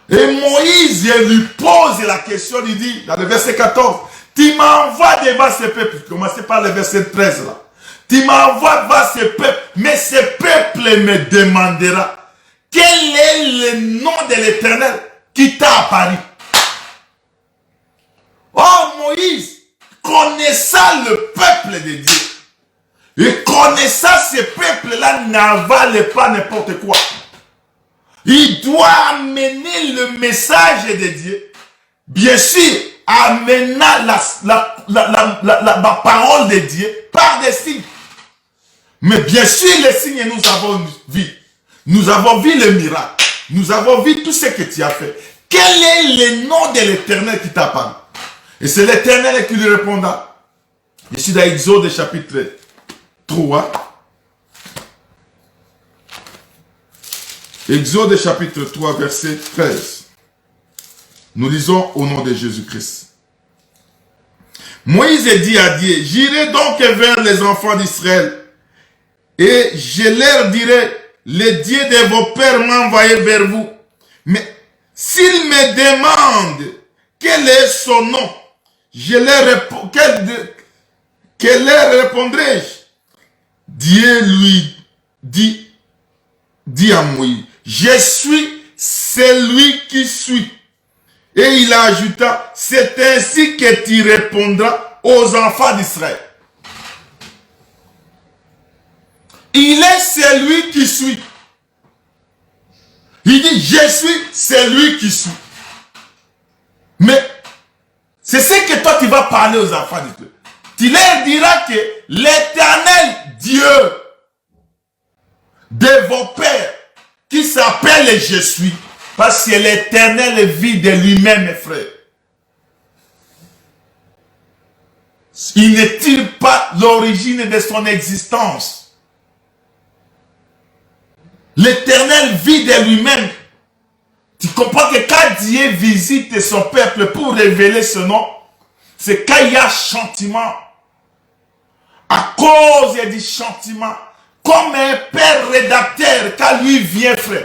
Et Moïse lui pose la question, il dit, dans le verset 14, tu m'envoies devant ce peuple. Commencez par le verset 13 là. Tu m'envoies devant ce peuple, mais ce peuple me demandera, quel est le nom de l'Éternel qui t'a apparu? Oh Moïse, connaissant le peuple de Dieu, et connaissant ce peuple-là, n'avale pas n'importe quoi. Il doit amener le message de Dieu. Bien sûr, amenant la parole de Dieu par des signes. Mais bien sûr, les signes, nous avons vu. Nous avons vu le miracle. Nous avons vu tout ce que tu as fait. Quel est le nom de l'Éternel qui t'a parlé? Et c'est l'Éternel qui lui répondra. Je suis dans Exode chapitre 3. Exode chapitre 3, verset 13. Nous lisons au nom de Jésus-Christ. Moïse dit à Dieu, j'irai donc vers les enfants d'Israël et je leur dirai, le Dieu de vos pères m'a envoyé vers vous. Mais s'ils me demandent quel est son nom, je leur que leur répondrai-je? Dieu lui dit à Moïse, je suis celui qui suis. Et il ajouta, c'est ainsi que tu répondras aux enfants d'Israël. Il est celui qui suis. Il dit, je suis celui qui suis. Mais c'est ce que toi tu vas parler aux enfants d'Israël. Tu leur diras que l'Éternel Dieu de vos pères, qui s'appelle je suis, parce que l'Éternel vit de lui-même, frère. Il ne tire pas l'origine de son existence. L'Éternel vit de lui-même. Tu comprends que quand Dieu visite son peuple pour révéler ce nom, c'est quand il y a chantiment. À cause du chantiment, comme un père rédacteur, quand lui vient, frère,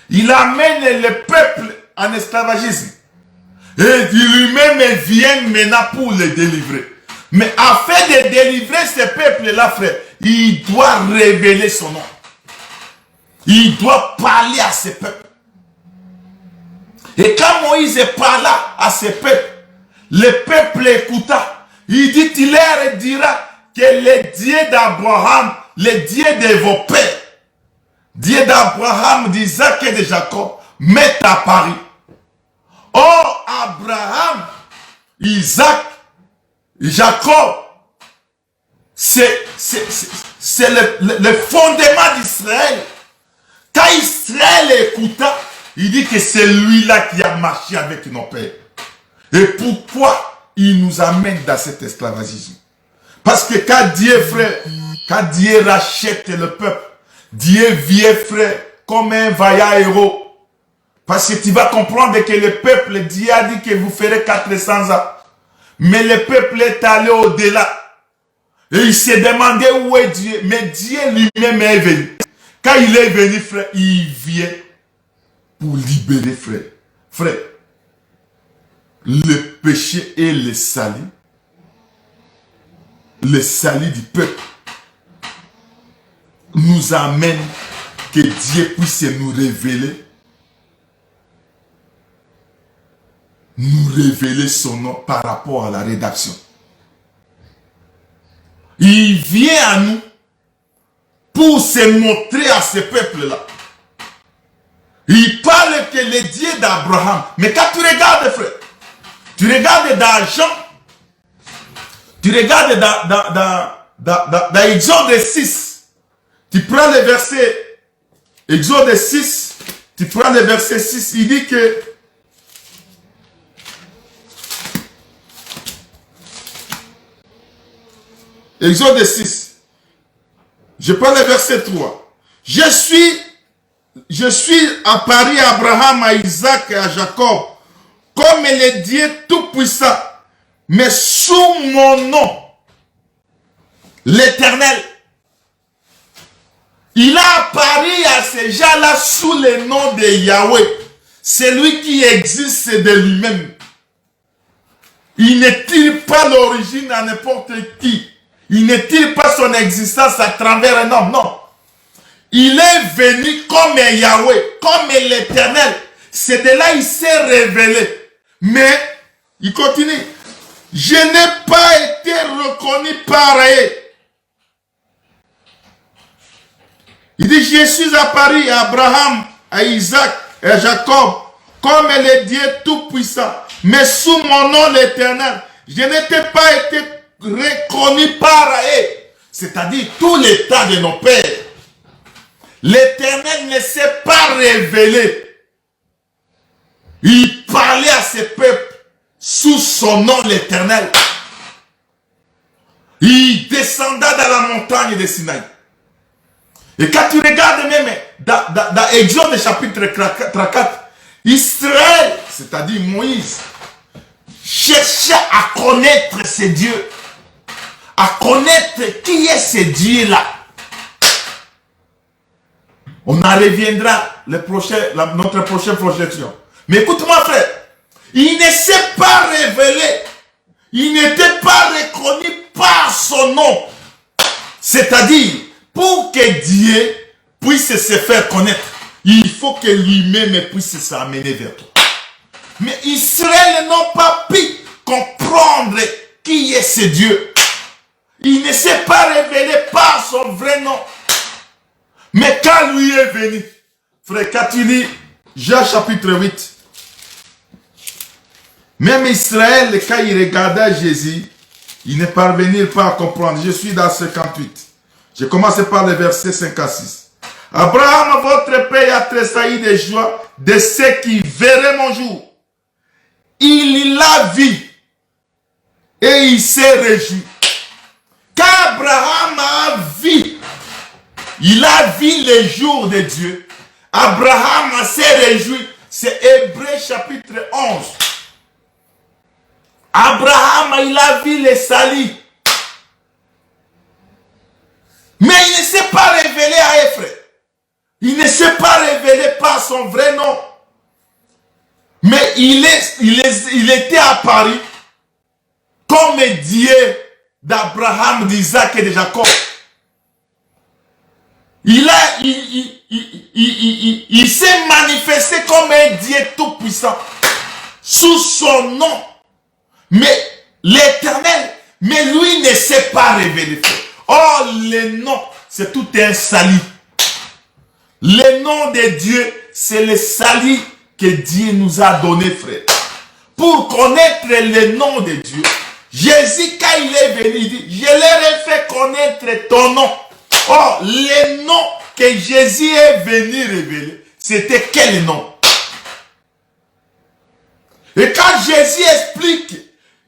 il amène le peuple en esclavagisme. Et lui-même vient maintenant pour le délivrer. Mais afin de délivrer ce peuple-là, frère, il doit révéler son nom. Il doit parler à ce peuple. Et quand Moïse parla à ce peuple, le peuple écouta. Il dit, il leur dira que le Dieu d'Abraham, le Dieu de vos pères, Dieu d'Abraham, d'Isaac et de Jacob, m'est apparu. Oh, Abraham, Isaac, Jacob, c'est le fondement d'Israël. Quand Israël écouta, il dit que c'est lui-là qui a marché avec nos pères. Et pourquoi il nous amène dans cet esclavagisme? Parce que quand Dieu, frère, quand Dieu rachète le peuple, Dieu vient, frère, comme un vaillant héros. Parce que tu vas comprendre que le peuple, Dieu a dit que vous ferez 400 ans. Mais le peuple est allé au-delà. Et il s'est demandé où est Dieu. Mais Dieu lui-même est venu. Quand il est venu, frère, il vient pour libérer, frère. Frère, le péché et le salut du peuple nous amène que Dieu puisse nous révéler son nom par rapport à la rédaction. Il vient à nous pour se montrer à ce peuple-là. Il parle que le Dieu d'Abraham, Abraham. Mais quand tu regardes, frère, tu regardes dans Jean, tu regardes dans Exode 6, tu prends le verset, Exode 6, tu prends le verset 6, il dit que Exode 6, je prends le verset 3. Je suis apparu à Abraham, à Isaac et à Jacob comme le Dieu tout-puissant, mais sous mon nom, l'Éternel. Il a apparu à ces gens-là sous le nom de Yahweh. C'est lui qui existe de lui-même. Il ne tire pas l'origine à n'importe qui. Il ne tire pas son existence à travers un homme, non. Il est venu comme Yahweh, comme l'Éternel. C'est de là qu'il s'est révélé. Mais, il continue. Je n'ai pas été reconnu par eux. Il dit, je suis apparu à Abraham, à Isaac et à Jacob, comme le Dieu tout-puissant. Mais sous mon nom l'Éternel, je n'étais pas été reconnu par eux. C'est-à-dire, tout l'état de nos pères. L'Éternel ne s'est pas révélé. Il parlait à ses peuples sous son nom l'Éternel. Il descendait dans la montagne de Sinaï. Et quand tu regardes même dans Exode chapitre 34, Israël, c'est-à-dire Moïse, cherchait à connaître ces dieux, à connaître qui est ce Dieu-là. On en reviendra notre prochaine projection. Mais écoute-moi, frère, il ne s'est pas révélé, il n'était pas reconnu par son nom. C'est-à-dire, pour que Dieu puisse se faire connaître, il faut que lui-même puisse s'amener vers toi. Mais Israël n'a pas pu comprendre qui est ce Dieu. Il ne s'est pas révélé par son vrai nom. Mais quand lui est venu, frère, quand tu lis Jean chapitre 8, même Israël, quand il regardait Jésus, il ne parvenait pas à comprendre. Je suis dans 58. Je commence par le verset 56. Abraham, votre père, a tressailli de joie de ceux qui verraient mon jour. Il l'a vu et il s'est réjoui. Quand Abraham a vu, il a vu le jour de Dieu. Abraham s'est réjoui. C'est Hébreu chapitre 11. Abraham, il a vu le salut. Mais il ne s'est pas révélé à Ephraim. Il ne s'est pas révélé par son vrai nom. Mais il était apparu comme Dieu d'Abraham, d'Isaac et de Jacob. Il s'est manifesté comme un Dieu tout-puissant. Sous son nom. Mais l'Éternel, mais lui ne s'est pas révélé. Oh, le nom, c'est tout un salut. Le nom de Dieu, c'est le salut que Dieu nous a donné, frère. Pour connaître le nom de Dieu, Jésus, quand il est venu, il dit, je leur ai fait connaître ton nom. Oh, le nom que Jésus est venu révéler, c'était quel nom? Et quand Jésus explique,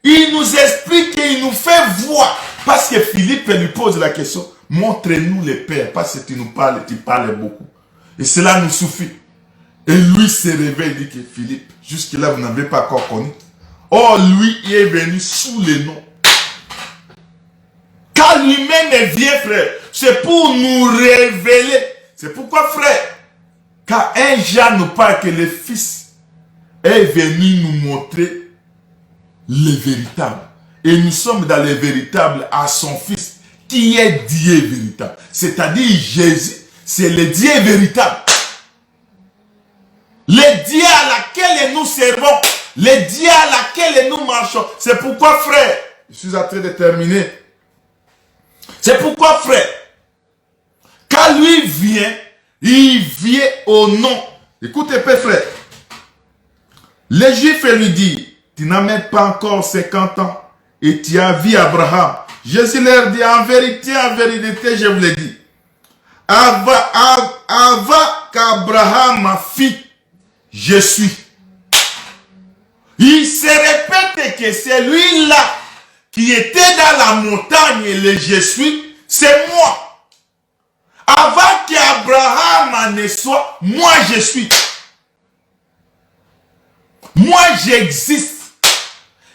il nous explique et il nous fait voir. Parce que Philippe lui pose la question, montre-nous le Père, parce que tu parles beaucoup. Et cela nous suffit. Et lui se réveille, il dit que Philippe, jusque-là vous n'avez pas encore connu. Or lui, il est venu sous le nom. Quand lui-même vient, frère, c'est pour nous révéler. C'est pourquoi, frère, quand un Jean nous parle que le Fils est venu nous montrer le véritable. Et nous sommes dans le véritable à son Fils, qui est Dieu véritable. C'est-à-dire Jésus, c'est le Dieu véritable. Le Dieu à laquelle nous servons, le Dieu à laquelle nous marchons. C'est pourquoi, frère, je suis en train de terminer. C'est pourquoi, frère, quand lui vient, il vient au nom. Écoutez, frère. Les Juifs lui disent, tu n'as même pas encore 50 ans et tu as vu Abraham. Jésus leur dit, en vérité, je vous l'ai dit, avant qu'Abraham fit, je suis. Il se répète que c'est lui-là qui était dans la montagne et le je suis, c'est moi. Avant qu'Abraham ne soit, moi je suis. Moi j'existe.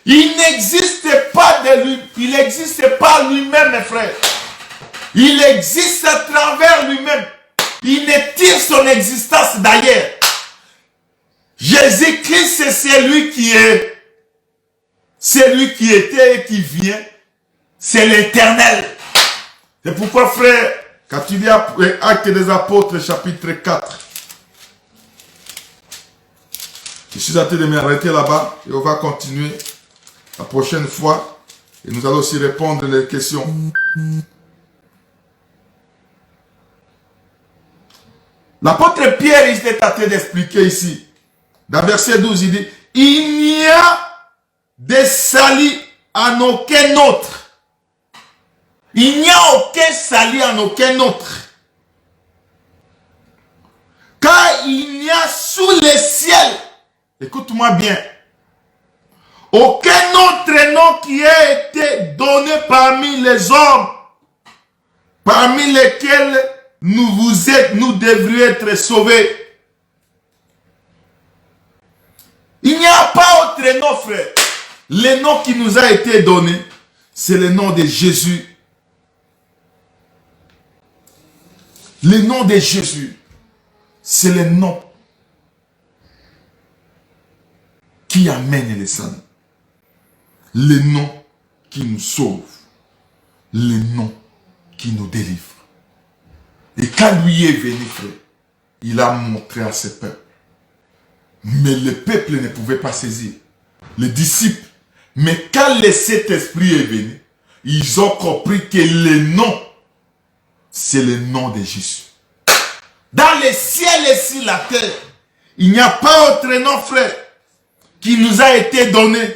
Il n'existe pas de lui, il n'existe pas lui-même, mes frères. Il existe à travers lui-même. Il ne tire son existence d'ailleurs. Jésus-Christ, c'est celui qui est, celui qui était et qui vient. C'est l'Éternel. C'est pourquoi, frère, quand tu lis Actes des Apôtres, chapitre 4, je suis en train de m'arrêter là-bas et on va continuer la prochaine fois. Et nous allons aussi répondre les questions. L'apôtre Pierre, il est en train d'expliquer ici. Dans verset 12, il dit, il n'y a de salut en aucun autre. Il n'y a aucun salut en aucun autre. Car il n'y a sous le ciel, écoute-moi bien, aucun autre nom qui a été donné parmi les hommes, parmi lesquels nous devrions être sauvés. Il n'y a pas autre nom, frère. Le nom qui nous a été donné, c'est le nom de Jésus. Le nom de Jésus, c'est le nom qui amène les saints. Le nom qui nous sauve. Le nom qui nous délivre. Et quand lui est venu, frère, il a montré à ses peuples. Mais le peuple ne pouvait pas saisir. Les disciples. Mais quand le Saint-Esprit est venu, ils ont compris que le nom, c'est le nom de Jésus. Dans le ciel et sur la terre, il n'y a pas autre nom, frère, qui nous a été donné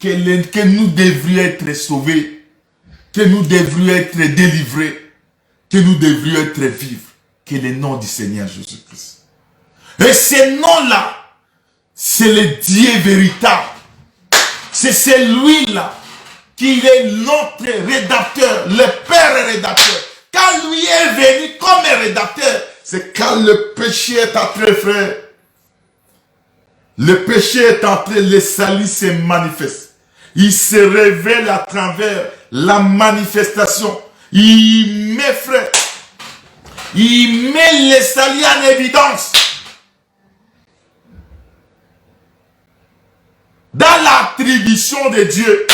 que nous devrions être sauvés, que nous devrions être délivrés, que nous devrions être vivre, que le nom du Seigneur Jésus-Christ. Et ce nom-là, c'est le Dieu véritable. C'est celui-là qui est notre rédacteur, le Père rédacteur. Quand lui est venu comme rédacteur, c'est quand le péché est entré, frère. Le péché est entré, le salut se manifeste. Il se révèle à travers la manifestation. Il met, frère, il met le salut en évidence. Dans l'attribution de Dieu,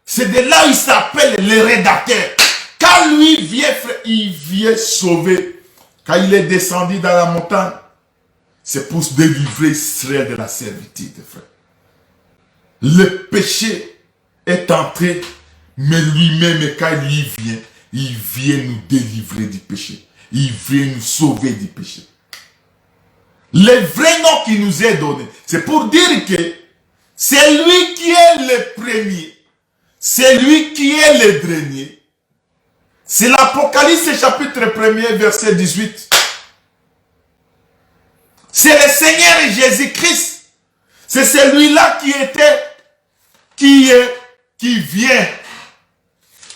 c'est de là où il s'appelle le rédacteur. Quand lui vient, frère, il vient sauver. Quand il est descendu dans la montagne, c'est pour se délivrer Israël de la servitude, frère. Le péché est entré, mais lui-même, quand il vient nous délivrer du péché. Il vient nous sauver du péché. Le vrai nom qui nous est donné, c'est pour dire que c'est lui qui est le premier. C'est lui qui est le dernier. C'est l'Apocalypse chapitre 1er verset 18. C'est le Seigneur Jésus-Christ. C'est celui-là qui vient.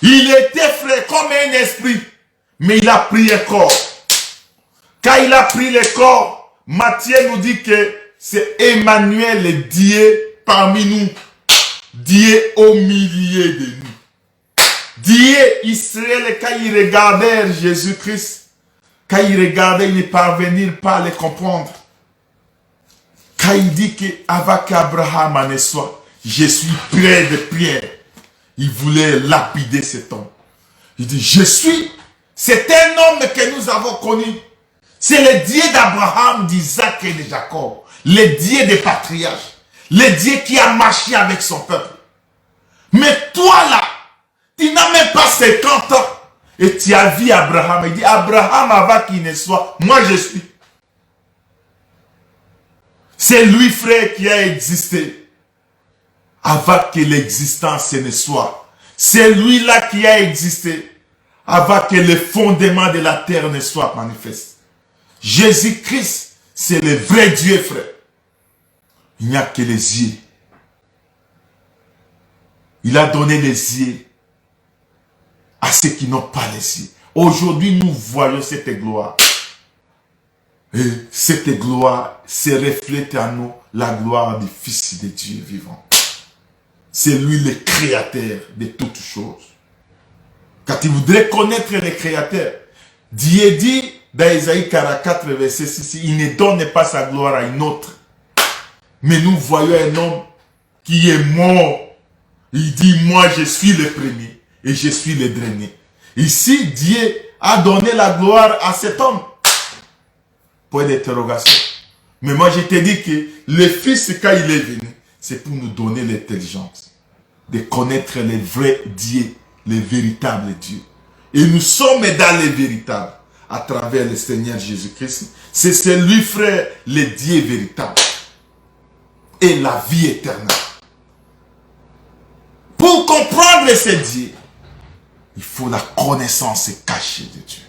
Il était frère comme un esprit, mais il a pris un corps. Quand il a pris le corps, Matthieu nous dit que c'est Emmanuel, le Dieu parmi nous. Dieu au milieu de nous. Dieu, Israël, quand il regardait Jésus-Christ, quand il regardait, il ne parvenait pas à le comprendre. Quand il dit qu'avant qu'Abraham en soit, je suis près de Pierre. Il voulait lapider cet homme. Il dit, je suis. C'est un homme que nous avons connu. C'est le Dieu d'Abraham, d'Isaac et de Jacob. Le Dieu des patriarches. Le Dieu qui a marché avec son peuple. Mais toi là, tu n'as même pas 50 ans. Et tu as vu Abraham. Il dit, Abraham avant qu'il ne soit, moi je suis. C'est lui, frère, qui a existé avant que l'existence ne soit. C'est lui-là qui a existé avant que le fondement de la terre ne soit manifeste. Jésus-Christ, c'est le vrai Dieu, frère. Il n'y a que les yeux. Il a donné les yeux à ceux qui n'ont pas les yeux. Aujourd'hui, nous voyons cette gloire. Et cette gloire se reflète en nous, la gloire du Fils de Dieu vivant. C'est lui le créateur de toutes choses. Quand il voudrait connaître le créateur, Dieu dit dans Isaïe 44, verset 6, il ne donne pas sa gloire à une autre. Mais nous voyons un homme qui est mort. Il dit, moi je suis le premier et je suis le dernier. Ici, Dieu a donné la gloire à cet homme. Point d'interrogation. Mais moi je te dis que le Fils, quand il est venu, c'est pour nous donner l'intelligence de connaître le vrai Dieu, le véritable Dieu. Et nous sommes dans le véritable à travers le Seigneur Jésus-Christ. C'est celui, frère, le Dieu véritable et la vie éternelle. Pour comprendre ce Dieu, il faut la connaissance cachée de Dieu.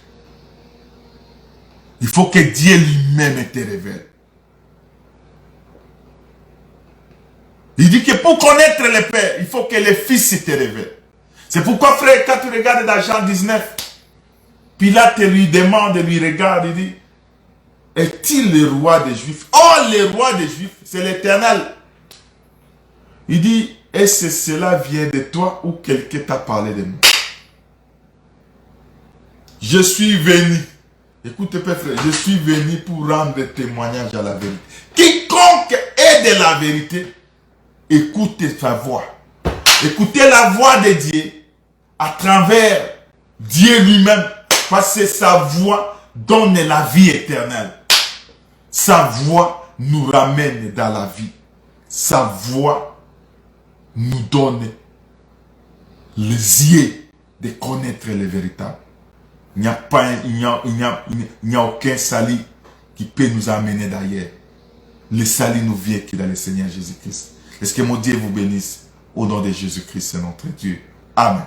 Il faut que Dieu lui-même te révèle. Il dit que pour connaître le Père, il faut que le Fils te révèle. C'est pourquoi, frère, quand tu regardes dans Jean 19, Pilate lui demande, lui regarde, il dit, est-il le roi des Juifs? Oh, le roi des Juifs, c'est l'Éternel. Il dit, est-ce que cela vient de toi ou quelqu'un t'a parlé de moi? Je suis venu. Écoutez, frère, je suis venu pour rendre témoignage à la vérité. Quiconque est de la vérité, écoutez sa voix. Écoutez la voix de Dieu à travers Dieu lui-même. Parce que sa voix donne la vie éternelle. Sa voix nous ramène dans la vie. Sa voix nous donne les yeux de connaître le véritable. Il n'y a aucun salut qui peut nous amener d'ailleurs. Le salut nous vient que dans le Seigneur Jésus-Christ. Est-ce que mon Dieu vous bénisse au nom de Jésus-Christ, notre Dieu. Amen.